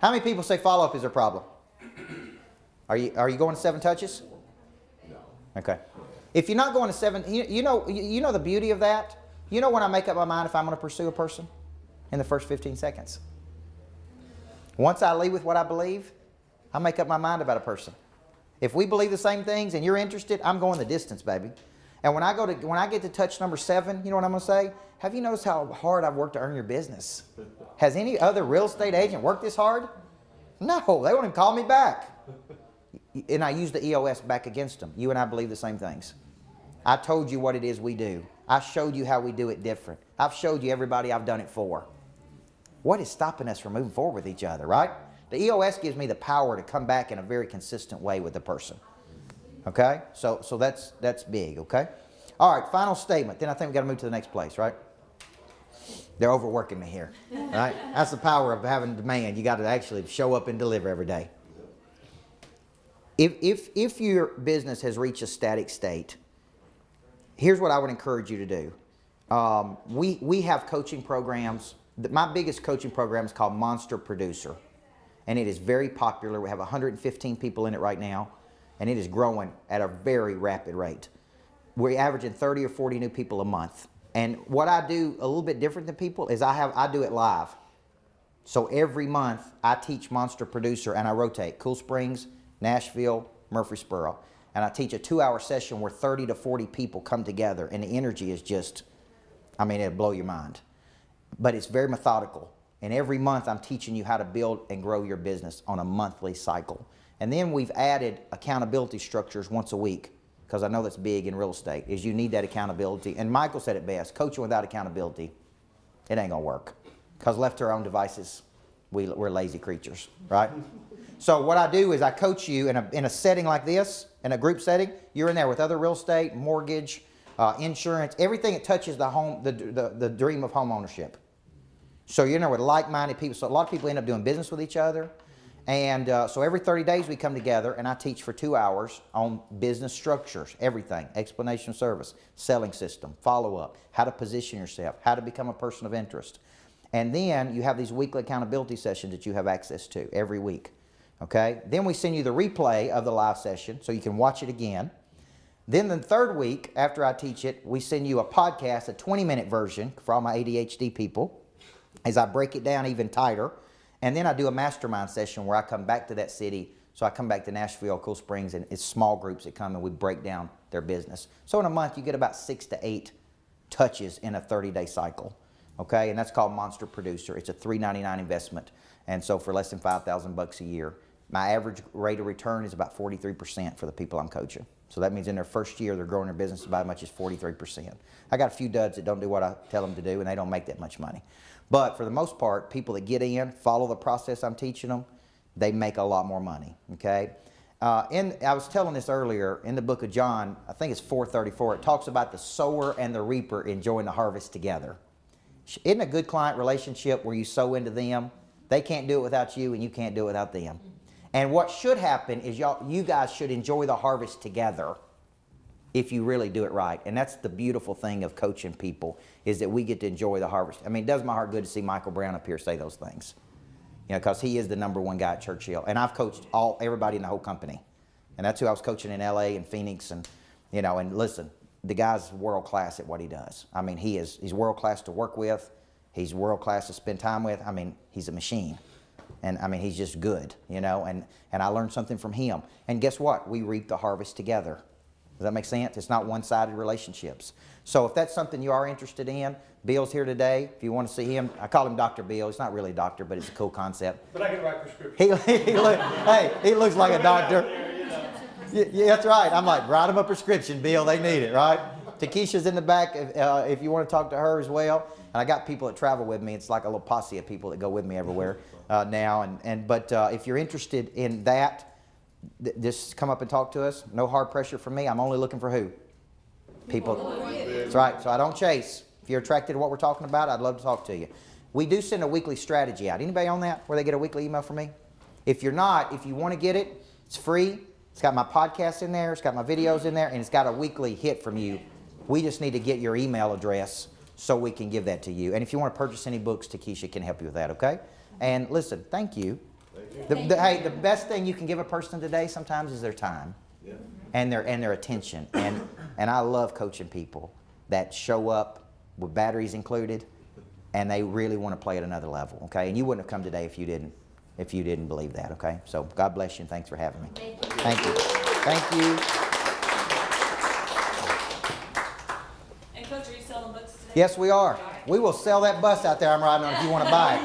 How many people say follow-up is their problem? Are you going to 7 touches? No. Okay. If you're not going to 7, you know the beauty of that? You know when I make up my mind if I'm going to pursue a person? In the first 15 seconds. Once I leave with what I believe, I make up my mind about a person. If we believe the same things and you're interested, I'm going the distance, baby. And when I get to touch number 7, you know what I'm going to say? Have you noticed how hard I've worked to earn your business? Has any other real estate agent worked this hard? No, they won't even call me back. And I use the EOS back against them. You and I believe the same things. I told you what it is we do. I showed you how we do it different. I've showed you everybody I've done it for. What is stopping us from moving forward with each other, right? The EOS gives me the power to come back in a very consistent way with the person. Okay? So that's big, okay? All right, final statement. Then I think we've got to move to the next place, right? They're overworking me here, right? That's the power of having demand. You got to actually show up and deliver every day. If your business has reached a static state, here's what I would encourage you to do. We have coaching programs. My biggest coaching program is called Monster Producer, and it is very popular. We have 115 people in it right now, and it is growing at a very rapid rate. We're averaging 30 or 40 new people a month. And what I do a little bit different than people is I do it live. So every month I teach Monster Producer, and I rotate Cool Springs, Nashville, Murfreesboro. And I teach a 2-hour session where 30 to 40 people come together, and the energy is just, I mean, it'll blow your mind. But it's very methodical. And every month I'm teaching you how to build and grow your business on a monthly cycle. And then we've added accountability structures once a week, because I know that's big in real estate, is you need that accountability. And Michael said it best, coaching without accountability, it ain't gonna work. Because left to our own devices, we're lazy creatures, right? So what I do is I coach you in a setting like this, in a group setting. You're in there with other real estate, mortgage, insurance, everything that touches the home, the dream of home ownership. So you're in there with like-minded people. So a lot of people end up doing business with each other. And so every 30 days we come together and I teach for 2 hours on business structures, everything, explanation of service, selling system, follow-up, how to position yourself, how to become a person of interest. And then you have these weekly accountability sessions that you have access to every week. Okay? Then we send you the replay of the live session so you can watch it again. Then the third week after I teach it, we send you a podcast, a 20-minute version for all my ADHD people, as I break it down even tighter. And then I do a mastermind session where I come back to that city. So I come back to Nashville, Cool Springs, and it's small groups that come and we break down their business. So in a month, you get about 6 to 8 touches in a 30-day cycle. Okay, and that's called Monster Producer. It's a $3.99 investment. And so for less than $5,000 a year, my average rate of return is about 43% for the people I'm coaching. So that means in their first year, they're growing their business by as much as 43%. I got a few duds that don't do what I tell them to do, and they don't make that much money. But for the most part, people that get in, follow the process I'm teaching them, they make a lot more money, okay? I was telling this earlier, in the book of John, I think it's 4:34, it talks about the sower and the reaper enjoying the harvest together. Isn't a good client relationship where you sow into them? They can't do it without you, and you can't do it without them. And what should happen is you guys should enjoy the harvest together if you really do it right. And that's the beautiful thing of coaching people, is that we get to enjoy the harvest. I mean, it does my heart good to see Michael Brown up here say those things. You know, because he is the #1 guy at Churchill. And I've coached everybody in the whole company. And that's who I was coaching in LA and Phoenix. And, you know, and listen, the guy's world class at what he does. I mean, he's world class to work with. He's world class to spend time with. I mean, he's a machine. And I mean, he's just good, you know, and I learned something from him. And guess what? We reap the harvest together. Does that make sense? It's not one-sided relationships. So if that's something you are interested in, Bill's here today. If you want to see him, I call him Dr. Bill. He's not really a doctor, but it's a cool concept. But I can write prescriptions. He looks like a doctor. Yeah, that's right. I'm like, write him a prescription, Bill. They need it, right? Takesha's in the back if you want to talk to her as well. And I got people that travel with me. It's like a little posse of people that go with me everywhere now. But if you're interested in that, just come up and talk to us. No hard pressure from me. I'm only looking for who? People. That's right. So I don't chase. If you're attracted to what we're talking about, I'd love to talk to you. We do send a weekly strategy out. Anybody on that where they get a weekly email from me? If you're not, if you want to get it, it's free. It's got my podcasts in there. It's got my videos in there. And it's got a weekly hit from you. We just need to get your email address so we can give that to you. And if you want to purchase any books, Takesha can help you with that, okay? And listen, thank you. Hey, the best thing you can give a person today sometimes is their time and their attention. And I love coaching people that show up with batteries included, and they really want to play at another level, okay? And you wouldn't have come today if you didn't believe that, okay? So God bless you, and thanks for having me. Thank you. Thank you. And Coach, are you selling books today? Yes, we are. We will sell that bus out there I'm riding on if you want to buy it.